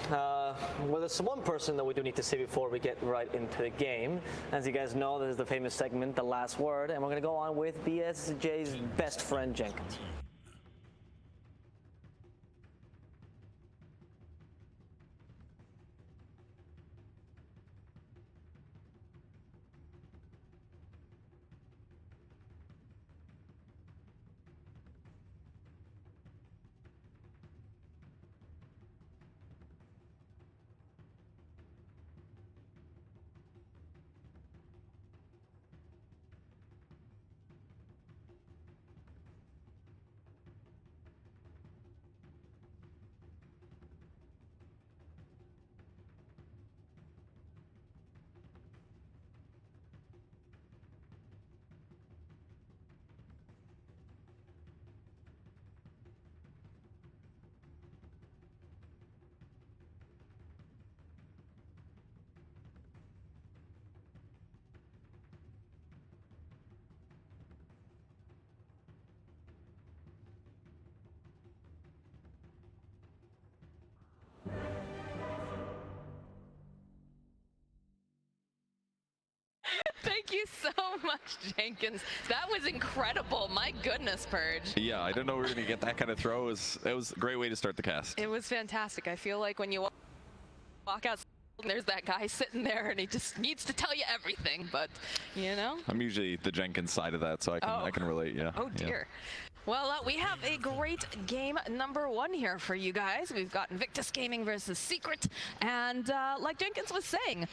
Well, there's one person that we do need to say before we get right into the game. As you guys know, this is the famous segment, The Last Word, and we're going to go on with BSJ's best friend, Jenkins. Thank you so much, Jenkins. That was incredible. My goodness, Purge. Yeah, I didn't know we were going to get that kind of throw. It was a great way to start the cast. It was fantastic. I feel like when you walk out, there's that guy sitting there and he just needs to tell you everything, but you know. I'm usually the Jenkins side of that, so I can relate, yeah. Oh dear. Yeah. Well, we have a great game number one here for you guys. We've got Invictus Gaming versus Secret, and like Jenkins was saying,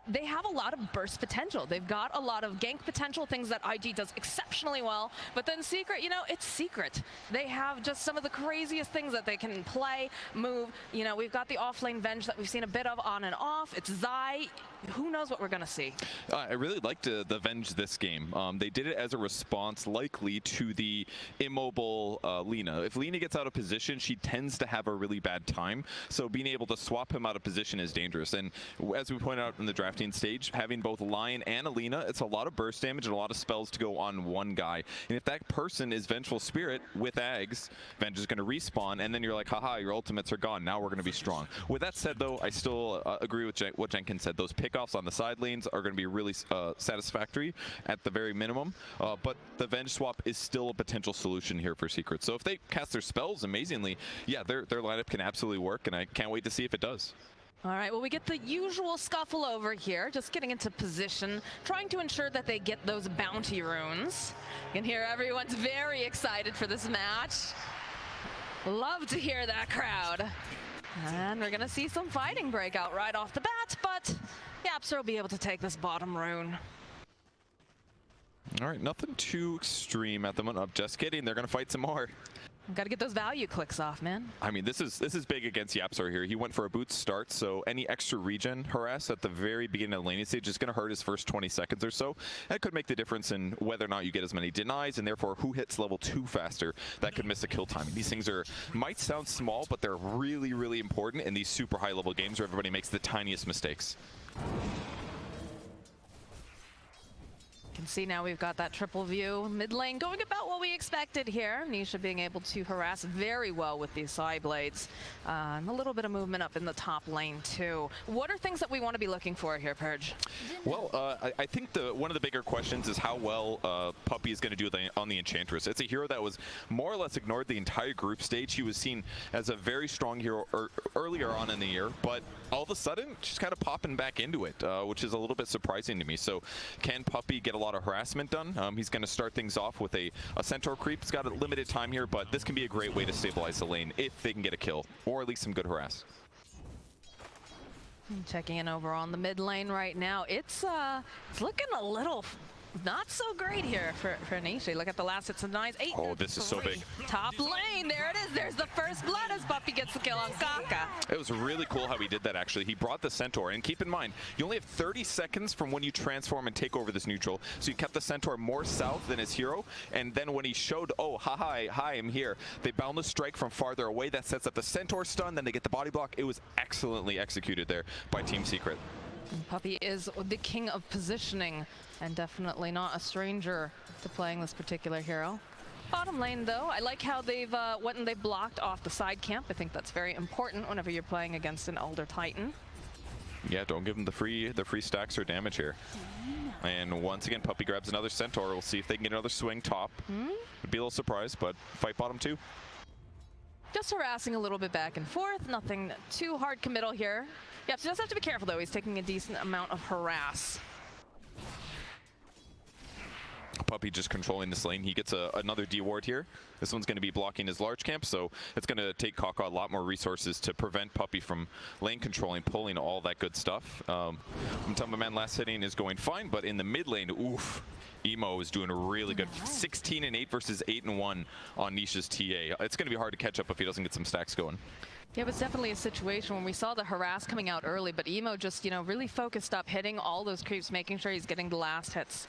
they have a lot of burst potential. They've got a lot of gank potential, things that IG does exceptionally well, but then Secret, you know, it's Secret. They have just some of the craziest things that they can play, move. You know, we've got the offlane Venge that we've seen a bit of on and off. It's Zai. Who knows what we're going to see? I really liked the Venge this game. They did it as a response likely to the immobile Lina. If Lina gets out of position, she tends to have a really bad time. So being able to swap him out of position is dangerous. And as we pointed out in the drafting stage, having both Lion and Alina, it's a lot of burst damage and a lot of spells to go on one guy. And if that person is Vengeful Spirit with Ags, Venge is going to respawn, and then you're like, haha, your ultimates are gone. Now we're going to be strong. With that said, though, I still agree with what Jenkins said. Those pickoffs on the side lanes are going to be really satisfactory at the very minimum. But the Venge swap is still a potential solution here for Secret. So if they cast their spells amazingly, yeah, their lineup can absolutely work, and I can't wait to see if it does. All right, well, we get the usual scuffle over here, just getting into position, trying to ensure that they get those bounty runes. You can hear everyone's very excited for this match. Love to hear that crowd. And we're going to see some fighting break out right off the bat, but YapzOr will be able to take this bottom rune. All right, nothing too extreme at the moment. Just kidding, they're going to fight some more. Got to get those value clicks off, man. I mean, this is big against YapzOr here. He went for a boot start, so any extra regen harass at the very beginning of the laning stage is going to hurt his first 20 seconds or so. That could make the difference in whether or not you get as many denies, and therefore who hits level 2 faster. That could miss a kill time. These things might sound small, but they're really, really important in these super high level games where everybody makes the tiniest mistakes. Can see now we've got that triple view. Mid lane going about what we expected here. Nisha being able to harass very well with these side blades. And a little bit of movement up in the top lane too. What are things that we want to be looking for here, Purge? Well, I think one of the bigger questions is how well Puppey is going to do on the Enchantress. It's a hero that was more or less ignored the entire group stage. He was seen as a very strong hero earlier on in the year, but all of a sudden, she's kind of popping back into it, which is a little bit surprising to me. So can Puppey get a lot of harassment done? He's going to start things off with a Centaur creep. He's got a limited time here, but this can be a great way to stabilize the lane if they can get a kill, or at least some good harass. Checking in over on the mid lane right now. It's looking a little not so great here for Nisha. Look at the last hits and nines. 8. Oh, this is so big. Top lane, there it is. There's the first blood as Puppey gets the kill on Kaka. It was really cool how he did that, actually. He brought the Centaur, and keep in mind, you only have 30 seconds from when you transform and take over this neutral. So you kept the Centaur more south than his hero, and then when he showed, oh, hi, I'm here, they boundless strike from farther away. That sets up the Centaur stun, then they get the body block. It was excellently executed there by Team Secret. And Puppey is the king of positioning, and definitely not a stranger to playing this particular hero. Bottom lane, though, I like how they've went and they've blocked off the side camp. I think that's very important whenever you're playing against an Elder Titan. Yeah, don't give them the free stacks or damage here. And once again, Puppey grabs another Centaur. We'll see if they can get another swing top. Would be a little surprised, but fight bottom too. Just harassing a little bit back and forth. Nothing too hard committal here. Yeah, so just have to be careful, though. He's taking a decent amount of harass. Puppey just controlling this lane. He gets another D ward here. This one's going to be blocking his large camp, so it's going to take Kaka a lot more resources to prevent Puppey from lane controlling, pulling all that good stuff. MATUMBAMAN last hitting is going fine, but in the mid lane, oof. Emo is doing really good. 16-8 versus 8-1 on Nisha's TA. It's going to be hard to catch up if he doesn't get some stacks going. Yeah, it was definitely a situation when we saw the harass coming out early, but Emo just, you know, really focused up, hitting all those creeps, making sure he's getting the last hits.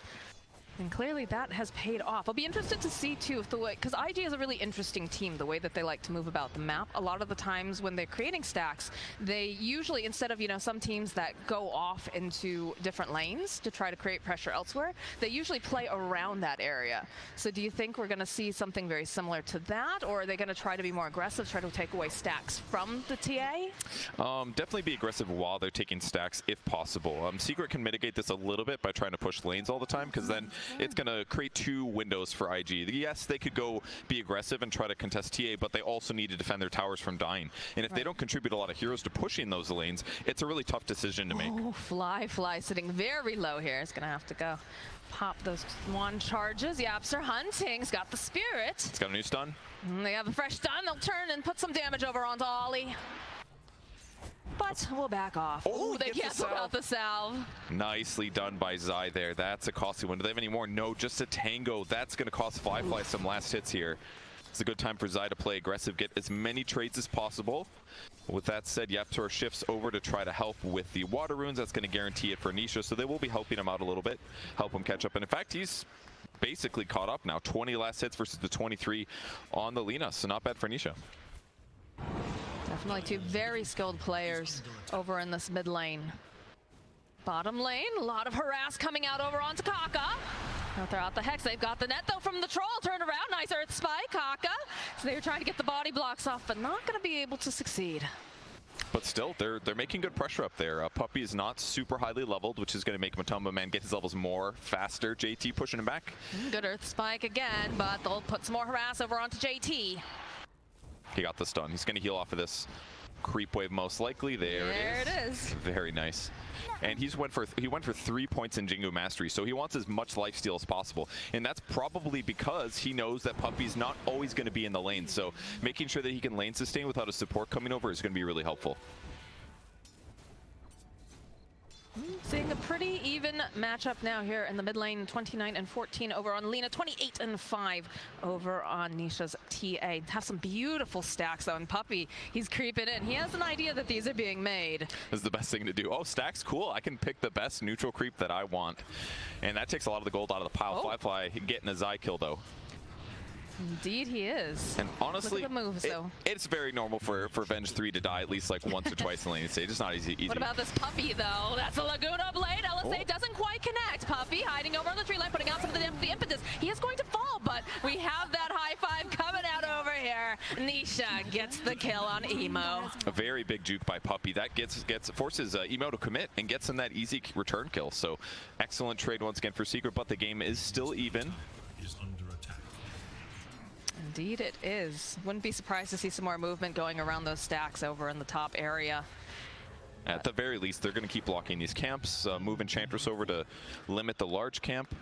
And clearly that has paid off. I'll be interested to see too if the way, because IG is a really interesting team, the way that they like to move about the map. A lot of the times when they're creating stacks, they usually, instead of, you know, some teams that go off into different lanes to try to create pressure elsewhere, they usually play around that area. So do you think we're going to see something very similar to that, or are they going to try to be more aggressive, try to take away stacks from the TA? Definitely be aggressive while they're taking stacks if possible. Secret can mitigate this a little bit by trying to push lanes all the time, because then it's going to create two windows for IG. Yes, they could go be aggressive and try to contest TA, but they also need to defend their towers from dying. And if they don't contribute a lot of heroes to pushing those lanes, it's a really tough decision to make. Oh, Fly sitting very low here. Is going to have to go pop those wand charges. YapzOr hunting. He's got the spirit. It's got a new stun. They have a fresh stun. They'll turn and put some damage over onto Ollie. But we'll back off. Oh, they canceled out the salve. Nicely done by Zai there. That's a costly one. Do they have any more? No, just a tango. That's going to cost Fly some last hits here. It's a good time for Zai to play aggressive, get as many trades as possible. With that said, YapzOr shifts over to try to help with the water runes. That's going to guarantee it for Nisha, so they will be helping him out a little bit, help him catch up. And in fact, he's basically caught up now. 20 last hits versus the 23 on the Lina, so not bad for Nisha. Definitely two very skilled players over in this mid lane. Bottom lane, a lot of harass coming out over onto Kaka. They'll throw out the Hex. They've got the net though from the troll. Turned around, nice earth spike, Kaka. So they were trying to get the body blocks off, but not going to be able to succeed. But still, they're making good pressure up there. Puppey is not super highly leveled, which is going to make MATUMBAMAN get his levels more faster. JT pushing him back. Good earth spike again, but they'll put some more harass over onto JT. He got the stun. He's going to heal off of this creep wave most likely. There it is. Very nice. And he went for 3 points in Jingu Mastery, so he wants as much lifesteal as possible. And that's probably because he knows that Puppey's not always going to be in the lane. So making sure that he can lane sustain without a support coming over is going to be really helpful. Seeing a pretty even matchup now here in the mid lane, 29-14 over on Lina, 28-5 over on Nisha's TA. Have some beautiful stacks though, and Puppey, he's creeping in. He has an idea that these are being made. This is the best thing to do. Oh, stacks, cool. I can pick the best neutral creep that I want. And that takes a lot of the gold out of the pile. Fly getting a Zai kill though. Indeed he is. And honestly, look at the moves, it's very normal for Venge 3 to die at least like once or twice in lane stage. It's not easy. What about this Puppey though? That's a Laguna Blade. LSA doesn't quite connect. Puppey hiding over on the tree line, putting out some of the impetus. He is going to fall, but we have that high five coming out over here. Nisha gets the kill on Emo. A very big juke by Puppey. That forces Emo to commit and gets him that easy return kill. So excellent trade once again for Secret, but the game is still even. Indeed it is. Wouldn't be surprised to see some more movement going around those stacks over in the top area. At the very least, they're going to keep blocking these camps, move Enchantress over to limit the large camp,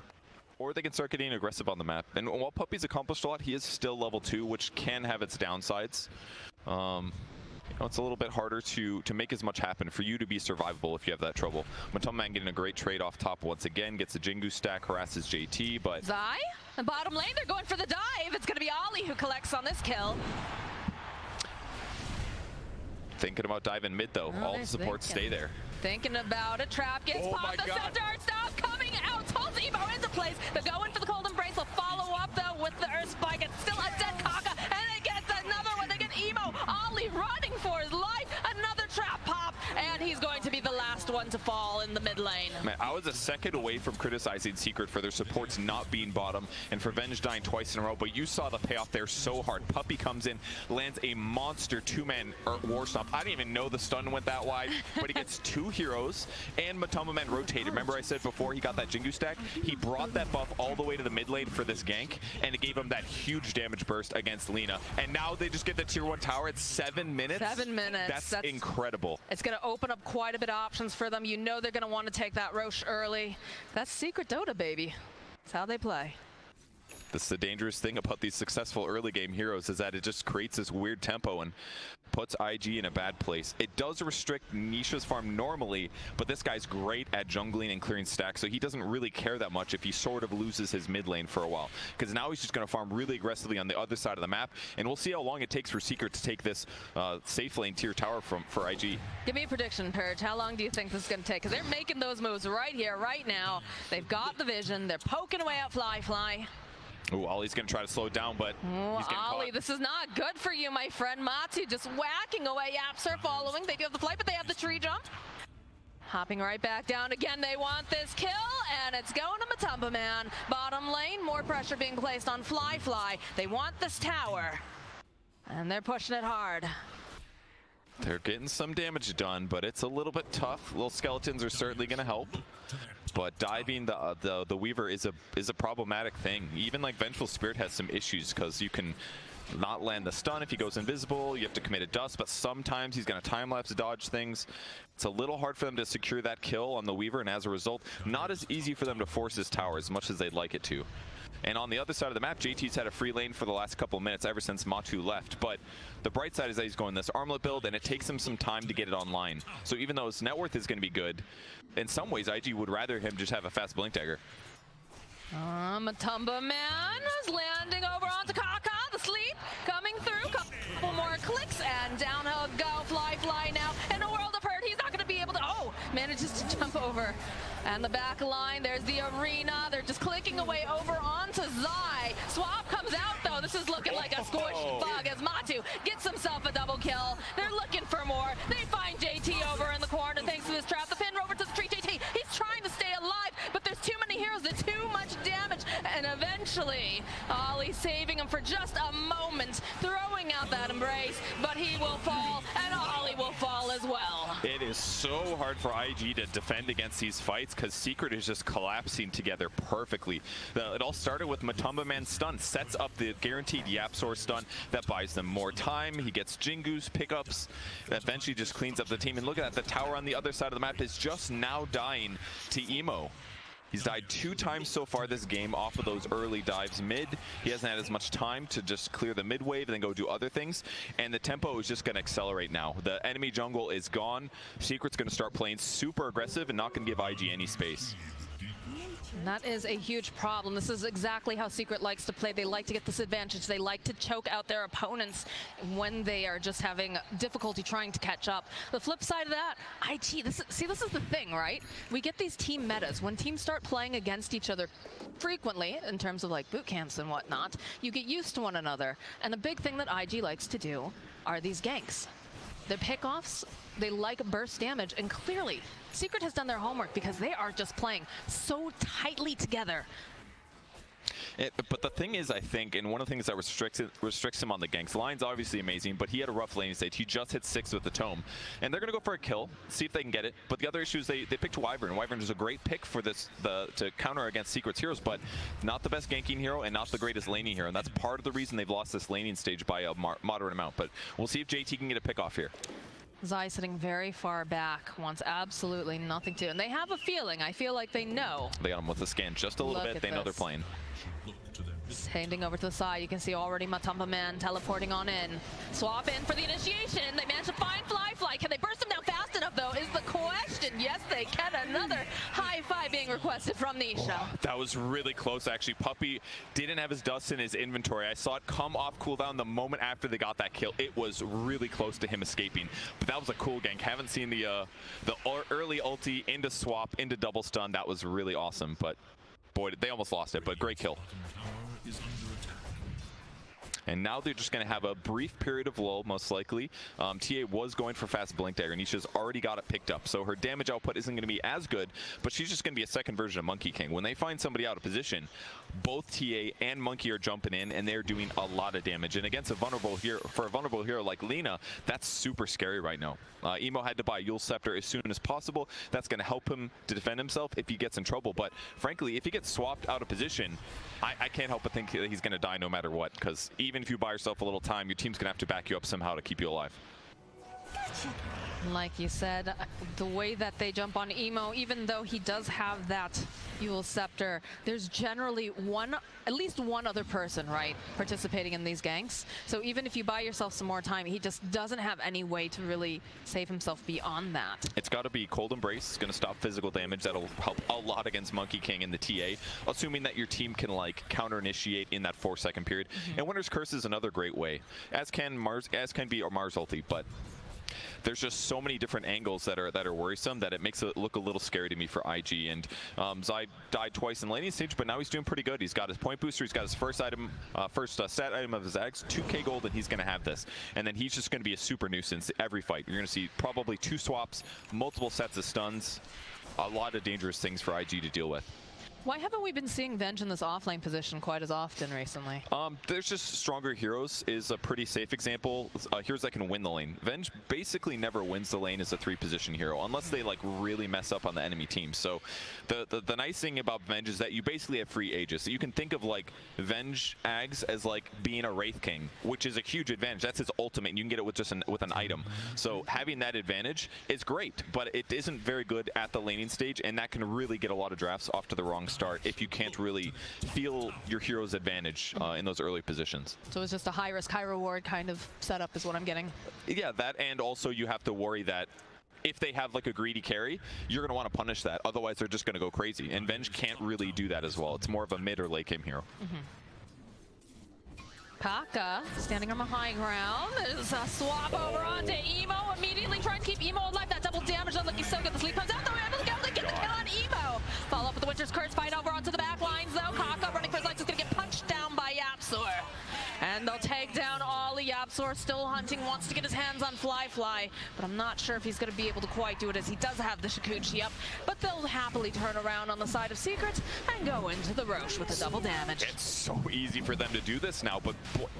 or they can start getting aggressive on the map. And while Puppey's accomplished a lot, he is still level 2, which can have its downsides. You know, it's a little bit harder to make as much happen for you to be survivable if you have that trouble. MATUMBAMAN getting a great trade off top once again, gets a Jingu stack, harasses JT, but... Zai, the bottom lane, they're going for the dive. It's going to be Ollie who collects on this kill. Thinking about diving mid though. All the supports stay there. Thinking about a trap, gets popped, the center, stop coming out, pulls Emo into place. They're going for the cold embrace, they'll follow up though with the earth spike. It's still a dead Kaka, and they get another one, they get Emo, Ollie running for his life, another trap pop, and he's going to be the last one one to fall in the mid lane. Man, I was a second away from criticizing Secret for their supports not being bottom and for Venge dying twice in a row, but you saw the payoff there so hard. Puppey comes in, lands a monster two-man war stomp. I didn't even know the stun went that wide, but he gets 2 heroes, and MATUMBAMAN rotated. Remember I said before he got that XinQ stack? He brought that buff all the way to the mid lane for this gank, and it gave him that huge damage burst against LaNm. And now they just get the tier 1 tower at 7 minutes. 7 minutes. That's incredible. It's going to open up quite a bit of options for them. You know they're going to want to take that Roche early. That's Secret Dota, baby. That's how they play. This is the dangerous thing about these successful early game heroes, is that it just creates this weird tempo and puts IG in a bad place. It does restrict Nisha's farm normally, but this guy's great at jungling and clearing stacks, so he doesn't really care that much if he sort of loses his mid lane for a while, because now he's just going to farm really aggressively on the other side of the map, and we'll see how long it takes for Secret to take this safe lane tier tower for IG. Give me a prediction, Purge. How long do you think this is going to take? Because they're making those moves right here, right now. They've got the vision. They're poking away at Fly. Ooh, Ollie's going to try to slow it down, but he's getting Ollie, caught. this is not good for you, my friend. Matu just whacking away. YapzOr following. They do have the flight, but they have the tree jump. Hopping right back down again. They want this kill, and it's going to MATUMBAMAN. Bottom lane, more pressure being placed on Fly. They want this tower, and they're pushing it hard. They're getting some damage done, but it's a little bit tough. Little skeletons are certainly going to help. But diving the Weaver is a problematic thing. Even like Vengeful Spirit has some issues, because you can not land the stun if he goes invisible. You have to commit a dust, but sometimes he's going to time-lapse dodge things. It's a little hard for them to secure that kill on the Weaver, and as a result, not as easy for them to force his tower as much as they'd like it to. And on the other side of the map, JT's had a free lane for the last couple of minutes ever since Matu left. But the bright side is that he's going this armlet build, and it takes him some time to get it online. So even though his net worth is going to be good, in some ways IG would rather him just have a fast blink dagger. MATUMBAMAN is landing over onto Kaka. The sleep coming through. Couple more clicks, and down he'll go. Fly now. In a world of hurt, he's not going to be able to. Oh, manages to jump over. And the back line, there's the arena. They're just clicking away over onto Zai. Swap comes out, though. This is looking like a squished bug as Matu gets himself a double kill. They're looking for more. They find JT over in the corner thanks to this trap. The pin over to the tree. JT, he's trying to stay alive, but there's too many heroes. There's too much damage. And eventually, Ollie saving him for just a moment, throwing out that embrace, but he will fall, and Ollie will fall as well. It is so hard for IG to defend against these fights, because Secret is just collapsing together perfectly. It all started with MATUMBAMAN's stun, sets up the guaranteed YapzOr stun that buys them more time. He gets Jingu's pickups, that eventually just cleans up the team. And look at that, the tower on the other side of the map is just now dying to Emo. He's died 2 times so far this game off of those early dives mid. He hasn't had as much time to just clear the mid wave and then go do other things. And the tempo is just going to accelerate now. The enemy jungle is gone. Secret's going to start playing super aggressive and not going to give IG any space. And that is a huge problem. This is exactly how Secret likes to play. They like to get this advantage. They like to choke out their opponents when they are just having difficulty trying to catch up. The flip side of that, IG, this is the thing, right? We get these team metas. When teams start playing against each other frequently, in terms of like boot camps and whatnot, you get used to one another. And the big thing that IG likes to do are these ganks. Their pickoffs, they like burst damage, and clearly Secret has done their homework because they are just playing so tightly together. But the thing is, I think, and one of the things that restricts him on the ganks, line's obviously amazing, but he had a rough laning stage. He just hit 6 with the tome. And they're going to go for a kill, see if they can get it. But the other issue is they picked Wyvern. Wyvern is a great pick for this to counter against Secret's heroes, but not the best ganking hero and not the greatest laning hero. And that's part of the reason they've lost this laning stage by a moderate amount. But we'll see if JT can get a pick off here. Zai sitting very far back, wants absolutely nothing to. And they have a feeling, I feel like they know. They got him with the scan just a little bit. They know they're playing. Handing over to the side, you can see already MATUMBAMAN teleporting on in. Swap in for the initiation. They manage to find Fly. Can they burst him down fast enough, though, is the question. Yes, they can. Another high five being requested from Nisha. Oh, that was really close, actually. Puppey didn't have his dust in his inventory. I saw it come off cooldown the moment after they got that kill. It was really close to him escaping. But that was a cool gank. Haven't seen the early ulti into swap, into double stun. That was really awesome. But boy, they almost lost it, but great kill. And now they're just going to have a brief period of lull, most likely. TA was going for fast blink dagger. Nisha's already got it picked up, so her damage output isn't going to be as good, but she's just going to be a second version of Monkey King. When they find somebody out of position, both TA and Monkey are jumping in, and they're doing a lot of damage. And against a vulnerable hero, for a vulnerable hero like Lina, that's super scary right now. Emo had to buy Yule Scepter as soon as possible. That's going to help him to defend himself if he gets in trouble. But frankly, if he gets swapped out of position, I can't help but think that he's going to die no matter what, because even if you buy yourself a little time, your team's going to have to back you up somehow to keep you alive. Like you said, the way that they jump on Emo, even though he does have that Yule Scepter, there's generally at least one other person, right, participating in these ganks. So even if you buy yourself some more time, he just doesn't have any way to really save himself beyond that. It's got to be Cold Embrace. It's going to stop physical damage. That'll help a lot against Monkey King in the TA, assuming that your team can like counter-initiate in that 4-second period. And Winter's Curse is another great way, as can be Mars ulti, but there's just so many different angles that are worrisome that it makes it look a little scary to me for IG. And Zai died twice in laning stage, but now he's doing pretty good. He's got his point booster, he's got his first stat item of his Ags, 2k gold, and he's going to have this. And then he's just going to be a super nuisance every fight. You're going to see probably 2 swaps, multiple sets of stuns, a lot of dangerous things for IG to deal with. Why haven't we been seeing Venge in this offlane position quite as often recently? There's just stronger heroes is a pretty safe example. Heroes that can win the lane. Venge basically never wins the lane as a 3-position hero unless they like really mess up on the enemy team. So the nice thing about Venge is that you basically have free Aegis. So you can think of like Venge Ags as like being a Wraith King, which is a huge advantage. That's his ultimate, and you can get it with just with an item. So having that advantage is great, but it isn't very good at the laning stage, and that can really get a lot of drafts off to the wrong start if you can't really feel your hero's advantage in those early positions. So it's just a high risk, high reward kind of setup is what I'm getting. Yeah, that, and also you have to worry that if they have like a greedy carry, you're going to want to punish that. Otherwise, they're just going to go crazy. And Venge can't really do that as well. It's more of a mid or late game hero. Kaka standing on the high ground. There's a swap over onto Emo. Immediately trying to keep Emo alive. That double damage on looking so good. The sleep comes out though. Able to get the kill on Emo. Follow up with the Winter's Curse. Fight over onto the back lines though. Kaka running for his life is going to get punched down by YapzOr. And they'll take down Ollie. YapzOr still hunting, wants to get his hands on Fly, but I'm not sure if he's going to be able to quite do it as he does have the Shikuchi up. But they'll happily turn around on the side of Secret and go into the Roche with the double damage. It's so easy for them to do this now, but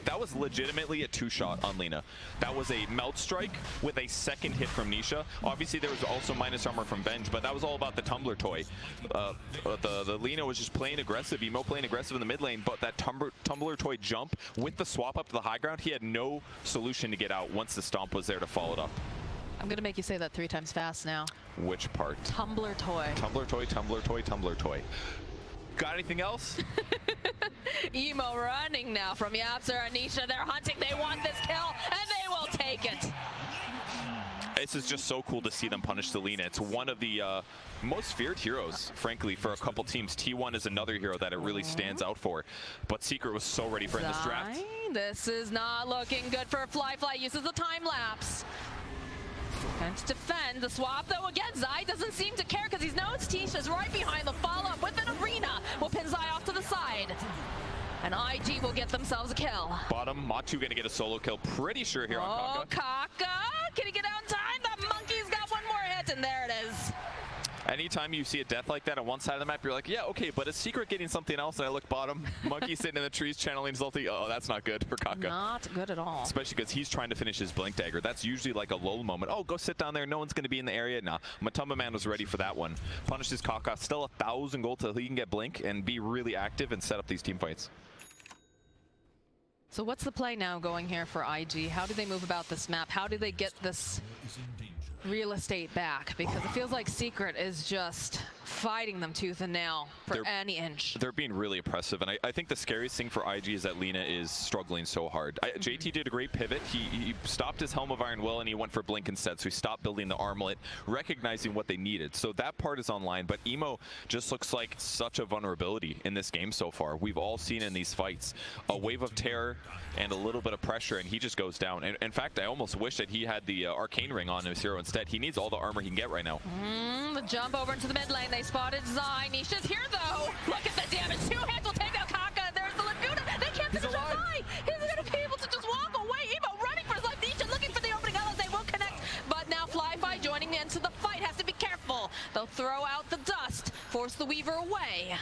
that was legitimately a 2-shot on Lina. That was a Melt Strike with a second hit from Nisha. Obviously, there was also minus armor from Venge, but that was all about the Tumbler toy. The Lina was just playing aggressive, Emo playing aggressive in the mid lane, but that Tumbler toy jump with the swap up to the high ground, he had no solution to get out once the stomp was there to follow it up. I'm gonna make you say that 3 times fast now. Which part? Tumbler toy. Tumbler toy, Tumbler toy, Tumbler toy. Got anything else? Emo running now from YapzOr and Nisha. They're hunting, they want this kill, and they will take it. This is just so cool to see them punish the Lina. It's one of the most feared heroes, frankly, for a couple teams. T1 is another hero that it really stands out for. But Secret was so ready for in this draft. This is not looking good for Fly. Uses the time lapse. And to defend the swap, though, again, Zai doesn't seem to care because he knows Tisha's right behind the follow-up with an arena. Will pin Zai off to the side. And IG will get themselves a kill. Bottom, Matu gonna get a solo kill, pretty sure here on Kaka. Oh, Kaka! Can he get out in time? The monkey's got one more hit, and there it is. Anytime you see a death like that on one side of the map, you're like, yeah, okay, but is Secret getting something else? And I look bottom, Monkey sitting in the trees channeling his ulti. Oh, that's not good for Kaka. Not good at all. Especially because he's trying to finish his blink dagger. That's usually like a lull moment. Oh, go sit down there. No one's going to be in the area. Nah, MATUMBAMAN was ready for that one. Punishes Kaka. Still 1,000 gold till he can get blink and be really active and set up these team fights. So what's the play now going here for IG? How do they move about this map? How do they get this real estate back? Because it feels like Secret is just fighting them tooth and nail for any inch. They're being really oppressive, and I think the scariest thing for IG is that Lina is struggling so hard. JT did a great pivot. He stopped his Helm of Iron Will and he went for Blink instead, so he stopped building the armlet, recognizing what they needed. So that part is online, but Emo just looks like such a vulnerability in this game so far. We've all seen in these fights a wave of terror and a little bit of pressure, and he just goes down. And in fact, I almost wish that he had the Arcane Ring on his hero instead. He needs all the armor he can get right now. The jump over into the mid lane. They spotted Zai. Nisha's here though. Look at the damage. 2 hits will take out Kaka. There's the Laguna. They can't finish Zai. He's gonna keep They'll throw out the dust, force the Weaver away.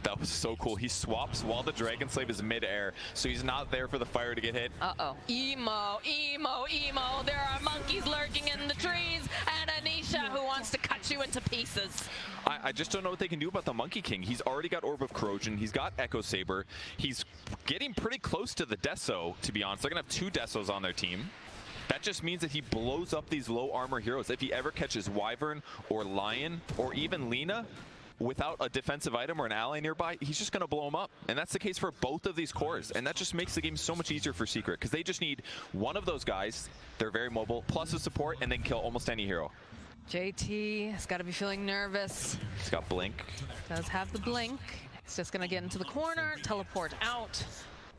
That was so cool. He swaps while the Dragon Slave is mid-air, so he's not there for the fire to get hit. Uh-oh. Emo, emo, emo. There are monkeys lurking in the trees, and a Nisha who wants to cut you into pieces. I just don't know what they can do about the Monkey King. He's already got Orb of Corrosion. He's got Echo Saber. He's getting pretty close to the Deso, to be honest. They're going to have 2 Desos on their team. That just means that he blows up these low armor heroes. If he ever catches Wyvern or Lion or even Lina, without a defensive item or an ally nearby, he's just going to blow them up. And that's the case for both of these cores. And that just makes the game so much easier for Secret, because they just need one of those guys, they're very mobile, plus a support, and then kill almost any hero. JT has got to be feeling nervous. He's got Blink. Does have the Blink. He's just going to get into the corner, teleport out.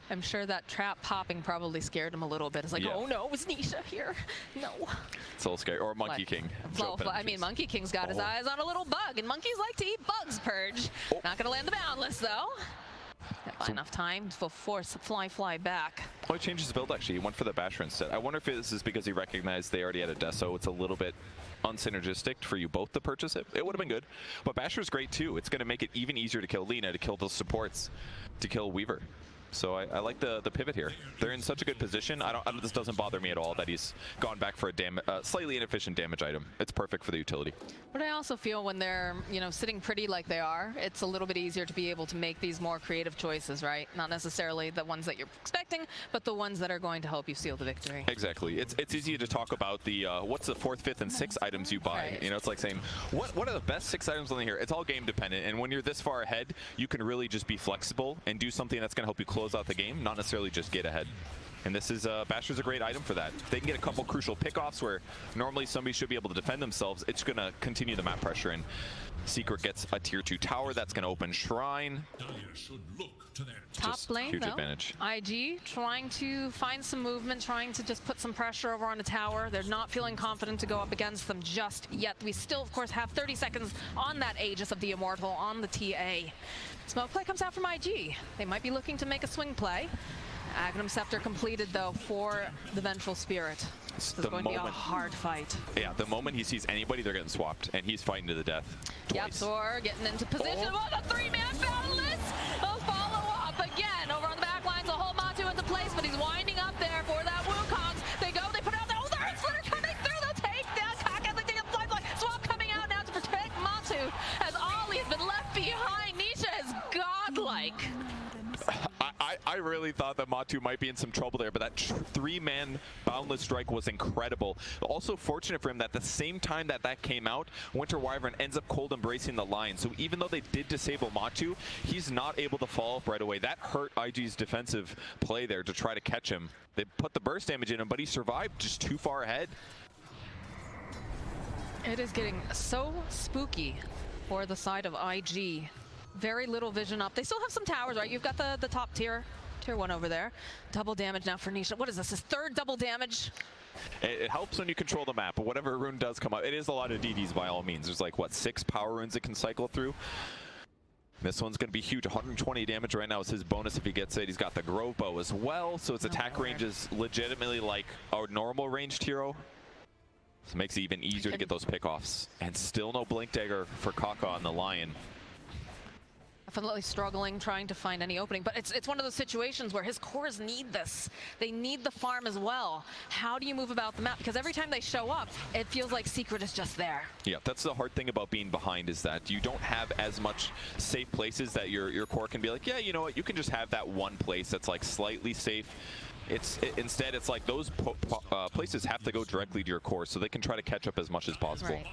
I'm sure that trap popping probably scared him a little bit. It's like, oh no, it's Nisha here. No. It's a little scary. Or Monkey King. I mean, Monkey King's got his eyes on a little bug, and monkeys like to eat bugs, Purge. Not gonna land the Boundless, though. Got enough time to force fly back. Oh, he changed his build, actually. He went for the Basher instead. I wonder if this is because he recognized they already had a Deso. It's a little bit unsynergistic for you both to purchase it. It would have been good. But Basher's great, too. It's going to make it even easier to kill Lina, to kill those supports, to kill Weaver. So I like the pivot here. They're in such a good position. This doesn't bother me at all that he's gone back for a slightly inefficient damage item. It's perfect for the utility. But I also feel when they're, sitting pretty like they are, it's a little bit easier to be able to make these more creative choices, right? Not necessarily the ones that you're expecting, but the ones that are going to help you seal the victory. Exactly. It's easy to talk about the what's the 4th, 5th, and 6th items you buy. Right. It's like saying what are the best 6 items on here? It's all game dependent, and when you're this far ahead, you can really just be flexible and do something that's going to help you close out the game, not necessarily just get ahead. And this is Basher's a great item for that. If they can get a couple crucial pickoffs where normally somebody should be able to defend themselves, it's going to continue the map pressure. And Secret gets a tier 2 tower that's going to open Shrine. Top lane, huge though. Advantage. IG trying to find some movement, trying to just put some pressure over on the tower. They're not feeling confident to go up against them just yet. We still, of course, have 30 seconds on that Aegis of the Immortal on the TA. Smoke play comes out from IG. They might be looking to make a swing play. Agnum Scepter completed, though, for the Vengeful Spirit. This is going to be a hard fight. Yeah, the moment he sees anybody, they're getting swapped, and he's fighting to the death. YapzOr getting into position. Oh, the 3-man Boundless! A follow-up again over on the back lines. A whole Matu into place, but he's winding up there for that Wukongs. They go, they put out their Splitter coming through. They'll take down Kaka. They take a flight. Swap coming out now to protect Matu, as Ollie has been left behind. Nisha is godlike. I really thought that Matu might be in some trouble there, but that 3-man Boundless strike was incredible. Also fortunate for him that the same time that came out, Winter Wyvern ends up cold embracing the line. So even though they did disable Matu, he's not able to follow up right away. That hurt IG's defensive play there to try to catch him. They put the burst damage in him, but he survived just too far ahead. It is getting so spooky for the side of IG. Very little vision up. They still have some towers, right? You've got the top tier 1 over there. Double damage now for Nisha. What is this? His 3rd double damage? It helps when you control the map, but whatever rune does come up, it is a lot of DDs by all means. There's like, what, 6 power runes it can cycle through? This one's going to be huge. 120 damage right now is his bonus if he gets it. He's got the Grove Bow as well, so its attack range is legitimately like a normal ranged hero. So it makes it even easier to get those pickoffs. And still no Blink Dagger for Kaka on the Lion. Definitely struggling, trying to find any opening, but it's one of those situations where his cores need this. They need the farm as well. How do you move about the map? Because every time they show up, it feels like Secret is just there. Yeah, that's the hard thing about being behind, is that you don't have as much safe places that your core can be like, yeah, you know what, you can just have that one place that's like slightly safe. Instead, it's like those places have to go directly to your core, so they can try to catch up as much as possible. Right.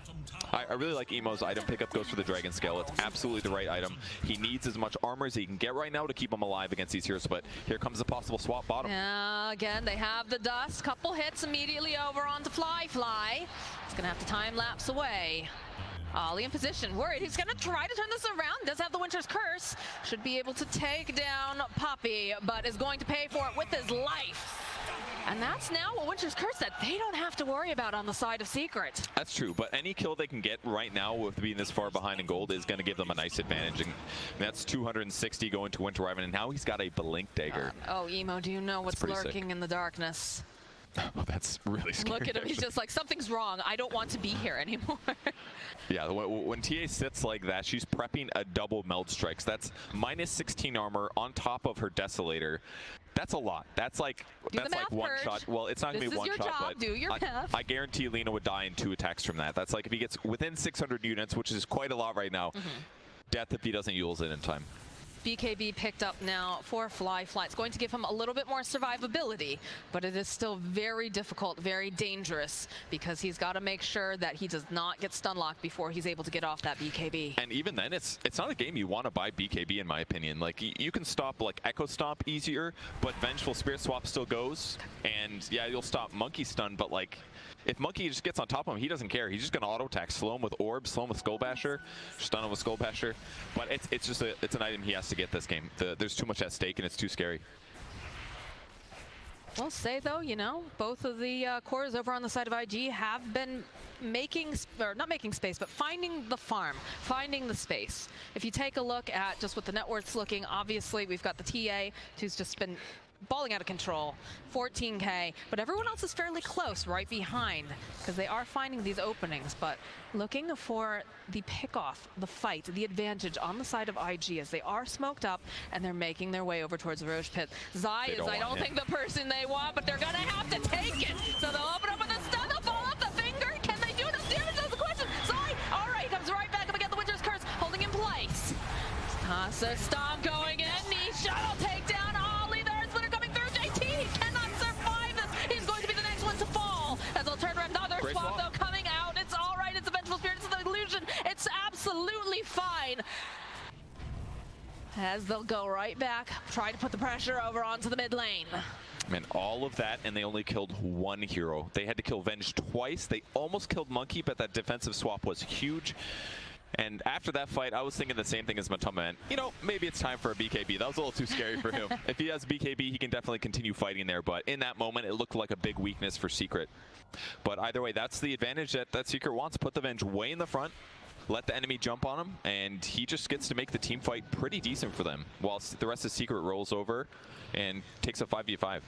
I really like Emo's item pickup goes for the Dragon Scale. It's absolutely the right item. He needs as much armor as he can get right now to keep him alive against these heroes, but here comes the possible swap bottom. Again, they have the dust. Couple hits immediately over onto Fly. It's gonna have to time lapse away. Ollie in position, worried. He's gonna try to turn this around. Does have the Winter's Curse. Should be able to take down Puppey, but is going to pay for it with his life. And that's now a Winter's Curse that they don't have to worry about on the side of Secret. That's true, but any kill they can get right now with being this far behind in gold is going to give them a nice advantage. And that's 260 going to Winter Wyvern, and now he's got a Blink Dagger. Oh, Emo, do you know what's lurking in the darkness? Oh, that's really scary. Look at him. He's just like, something's wrong. I don't want to be here anymore. Yeah, when TA sits like that, she's prepping a double meld strikes. That's minus 16 armor on top of her Desolator. That's a lot. That's like one shot. Well, it's not gonna be one shot, but do your math. I guarantee Lena would die in 2 attacks from that. That's like if he gets within 600 units, which is quite a lot right now. Death if he doesn't use it in time. BKB picked up now for Fly. It's going to give him a little bit more survivability, but it is still very difficult, very dangerous, because he's got to make sure that he does not get stun locked before he's able to get off that BKB. And even then, it's not a game you want to buy BKB, in my opinion. Like, you can stop like Echo Stomp easier, but Vengeful Spirit Swap still goes, and yeah, you'll stop Monkey Stun, but like, if Monkey just gets on top of him, he doesn't care. He's just going to auto-attack, slow him with Orb, slow him with Skull Basher, stun him with Skull Basher. But it's just it's an item he has to get this game. there's too much at stake, and it's too scary. We'll say, though, you know, both of the cores over on the side of IG have been not making space, but finding the farm, finding the space. If you take a look at just what the net worth's looking, obviously we've got the TA, who's just been balling out of control, 14K, but everyone else is fairly close right behind because they are finding these openings, but looking for the pickoff, the fight, the advantage on the side of IG as they are smoked up and they're making their way over towards the Roche Pit. Zai is, I don't think, the person they want, but they're gonna have to take it. So they'll open up with a stun, they'll fall off the finger. Can they do enough damage? That's the question. Zai, all right, comes right back up again, the Winter's Curse, holding in place. So Stomp going in, Nisha will take down Ollie, there's Splitter coming through, JT, he cannot survive this. He's going to be the next one to fall. As they'll turn around, another swap though coming out. It's all right, it's a Vengeful Spirit, it's the illusion. It's absolutely fine. As they'll go right back, try to put the pressure over onto the mid lane. Man, all of that, and they only killed 1 hero. They had to kill Venge twice. They almost killed Monkey, but that defensive swap was huge. And after that fight, I was thinking the same thing as MATUMBAMAN. You know, maybe it's time for a BKB. That was a little too scary for him. If he has BKB, he can definitely continue fighting there. But in that moment, it looked like a big weakness for Secret. But either way, that's the advantage that Secret wants. Put the Venge way in the front, let the enemy jump on him, and he just gets to make the team fight pretty decent for them, whilst the rest of Secret rolls over and takes a 5v5.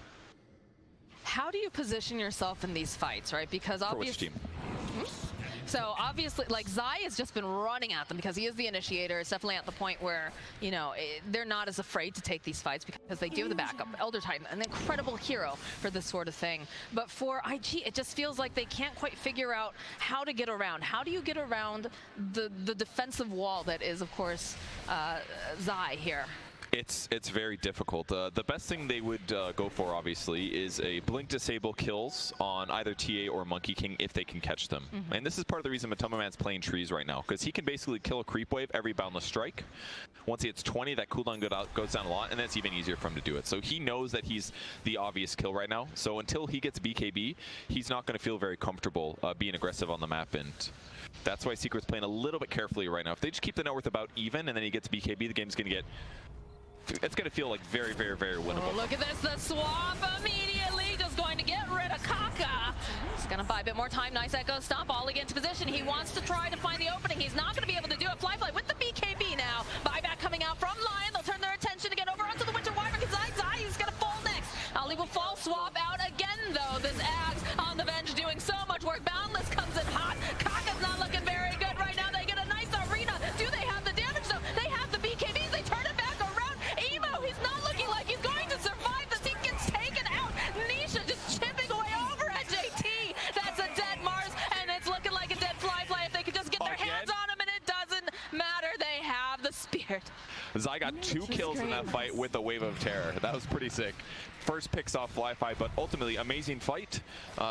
How do you position yourself in these fights, right? Because obviously... For which team? So obviously, like, Zai has just been running at them because he is the initiator. It's definitely at the point where, you know, they're not as afraid to take these fights because they do have the backup. Elder Titan, an incredible hero for this sort of thing. But for IG, it just feels like they can't quite figure out how to get around. How do you get around the defensive wall that is, of course, Zai here? It's very difficult. The best thing they would go for, obviously, is a blink disable kills on either TA or Monkey King if they can catch them. And this is part of the reason MATUMBAMAN's playing trees right now, because he can basically kill a creep wave every boundless strike. Once he hits 20, that cooldown goes down a lot, and that's even easier for him to do it. So he knows that he's the obvious kill right now. So until he gets BKB, he's not going to feel very comfortable being aggressive on the map, and that's why Secret's playing a little bit carefully right now. If they just keep the net worth about even, and then he gets BKB, the game's going to get... It's going to feel like very, very, very winnable. Oh, look at this, the swap immediately, just going to get rid of Kaka. He's going to buy a bit more time. Nice Echo Stomp, all into position. He wants to try to find the opening. He's not going to be able to do it. Fly with the BKB now. Buyback coming out from Lion. They'll turn their attention again over onto the Winter Wyvern. Zai, he's going to fall next. Ali will fall, swap out again, though. This Axe on the Venge doing so much work. Boundless comes in hot. Kaka's not looking very good right now. They get a nice arena. Do they have the damage, though? They have the BKBs. They turn it back around. Emo, he's not looking like he's going to survive this. He gets taken out. Nisha just chipping away over at JT. That's a dead Mars, and it's looking like a dead Fly. If they could just get their hands on him, and it doesn't matter. They have the Spirit. Zai got 2 kills in that fight with a Wave of Terror. That was pretty sick. First picks off Fly, but ultimately amazing fight.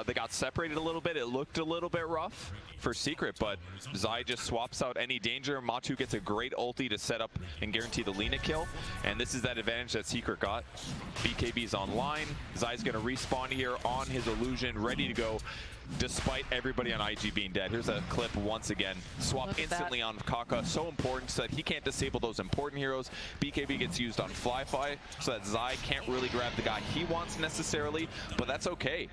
They got separated a little bit. It looked a little bit rough for Secret, but Zai just swaps out any danger. Matu gets a great ulti to set up and guarantee the Lena kill, and this is that advantage that Secret got. BKB's online. Zai's going to respawn here on his illusion, ready to go, despite everybody on IG being dead. Here's a clip once again. Swap instantly on Kaka. So important so that he can't disable those important heroes. BKB gets used on Fly so that Zai can't really grab the guy he wants necessarily, but that's okay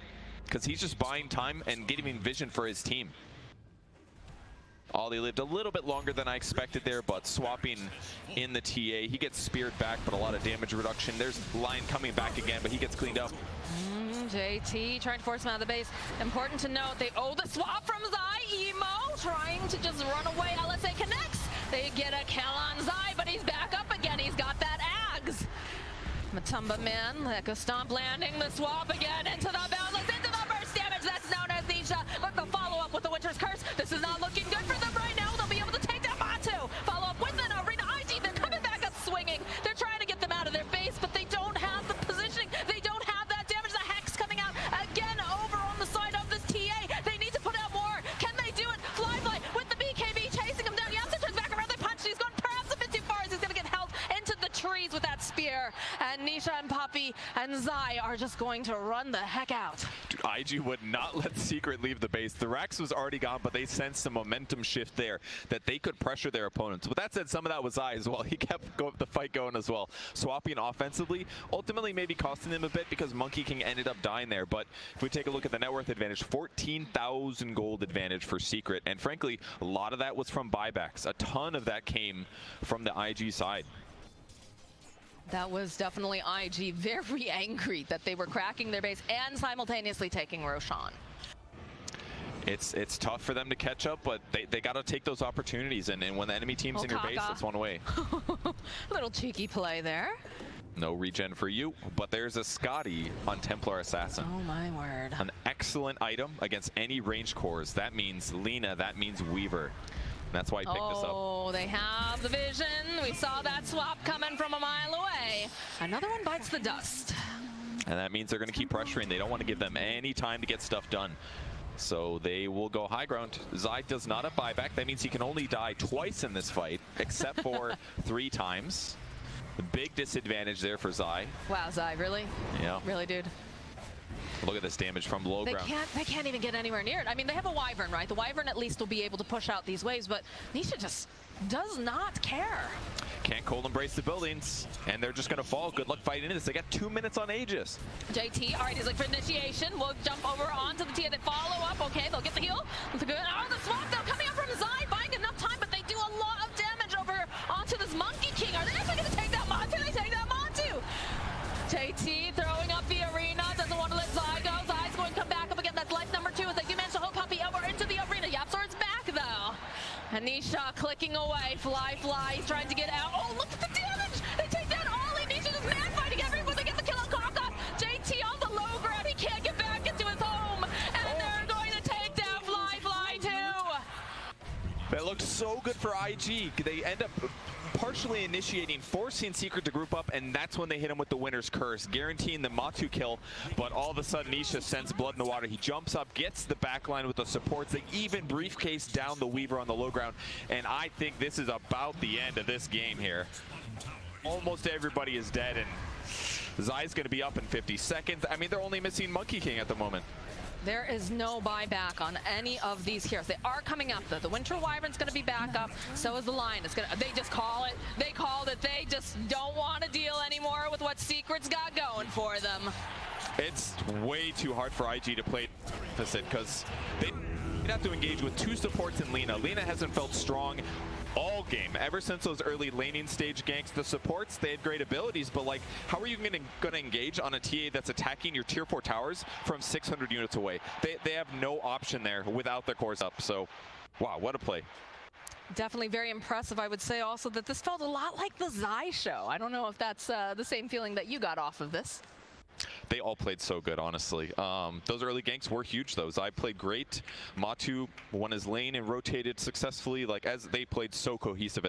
because he's just buying time and getting vision for his team. Ollie lived a little bit longer than I expected there, but swapping in the TA. He gets speared back, but a lot of damage reduction. There's Lion coming back again, but he gets cleaned up. JT trying to force him out of the base. Important to note, they owe the swap from Zai. Emo trying to just run away. LSA connects. They get a kill on Zai, but he's back up again. He's got that Ags. MATUMBAMAN, Echo Stomp landing the swap again into the boundless, into the burst damage. That's known as Nisha. But the follow-up with the Winter's Curse. This is not looking good for them right now. They'll be able to take down Matu. Follow up with an arena IG. They're coming back up swinging. They're trying to get them out of their base, but they don't have the positioning. They don't have that damage. The Hex coming out again over on the side of this TA. They need to put out more. Can they do it? Fly with the BKB chasing him down. YapzOr turns back around. They punch. He's going perhaps a bit too far as he's going to get held into the trees with that spear. And Nisha and Puppey and Zai are just going to run the heck out. Dude, IG would not let Secret leave the base. The Rex was already gone, but they sensed a momentum shift there that they could pressure their opponents. With that said, some of that was Zai as well. He kept the fight going as well. Swapping offensively, ultimately maybe costing them a bit because Monkey King ended up dying there. But if we take a look at the net worth advantage, 14,000 gold advantage for Secret. And frankly, a lot of that was from buybacks. A ton of that came from the IG side. That was definitely IG very angry that they were cracking their base and simultaneously taking Roshan. It's tough for them to catch up, but they got to take those opportunities. And when the enemy team's in your base, that's one way. Little cheeky play there. No regen for you, but there's a Scotty on Templar Assassin. Oh my word. An excellent item against any range cores. That means Lina, that means Weaver. That's why I picked this up. Oh, they have the vision. We saw that swap coming from a mile away. Another one bites the dust. And that means they're going to keep pressuring. They don't want to give them any time to get stuff done. So they will go high ground. Zai does not have buyback. That means he can only die twice in this fight, except for 3 times. The big disadvantage there for Zai. Wow, Zai, really? Yeah. Really, dude? Look at this damage from low ground. They can't even get anywhere near it. I mean, they have a Wyvern, right? The Wyvern at least will be able to push out these waves, but Nisha just does not care. Can't cold embrace the buildings, and they're just going to fall. Good luck fighting in this. They got 2 minutes on Aegis. JT, all right, he's looking for initiation. We'll jump over onto the Tia. They follow up. Okay, they'll get the heal. That's good. Oh, the swap, though, coming up from Zai, buying enough time, but they do a lot of damage over onto this Monkey King. Are they actually going to take that Matu? They take that Matu. JT throwing up the arena, doesn't want to let Zai go. Zai's going to come back up again. That's life number 2 as they do manage to hold Puppey over into the arena. YapzOr's back, though. And Nisha clicking away. Fly, he's trying to get out. Oh, look at the damage! They take down Ollie. Nisha just mad fighting everyone. They get the kill on Kaka. JT on the low grab. He can't get back into his home. And they're going to take down Fly too. That looked so good for IG. They end up partially initiating, forcing Secret to group up, and that's when they hit him with the Winter's Curse, guaranteeing the Matu kill. But all of a sudden, Nisha sends blood in the water. He jumps up, gets the backline with the supports. They even briefcase down the Weaver on the low ground, and I think this is about the end of this game here. Almost everybody is dead, and Zai's going to be up in 50 seconds. I mean, they're only missing Monkey King at the moment. There is no buyback on any of these heroes. They are coming up though. The Winter Wyvern's going to be back up. So is the Lion. It's gonna. They just call it. They called it. They just don't want to deal anymore with what Secret's got going for them. It's way too hard for IG to play deficit because they have to engage with 2 supports in Lina. Lina hasn't felt strong all game. Ever since those early laning stage ganks, the supports, they had great abilities, but like, how are you gonna engage on a TA that's attacking your tier 4 towers from 600 units away? They have no option there without their cores up. So, wow, what a play. Definitely very impressive. I would say also that this felt a lot like the Zai show. I don't know if that's the same feeling that you got off of this. They all played so good, honestly. Those early ganks were huge, though. Zai played great. Matu won his lane and rotated successfully, like, as they played so cohesive.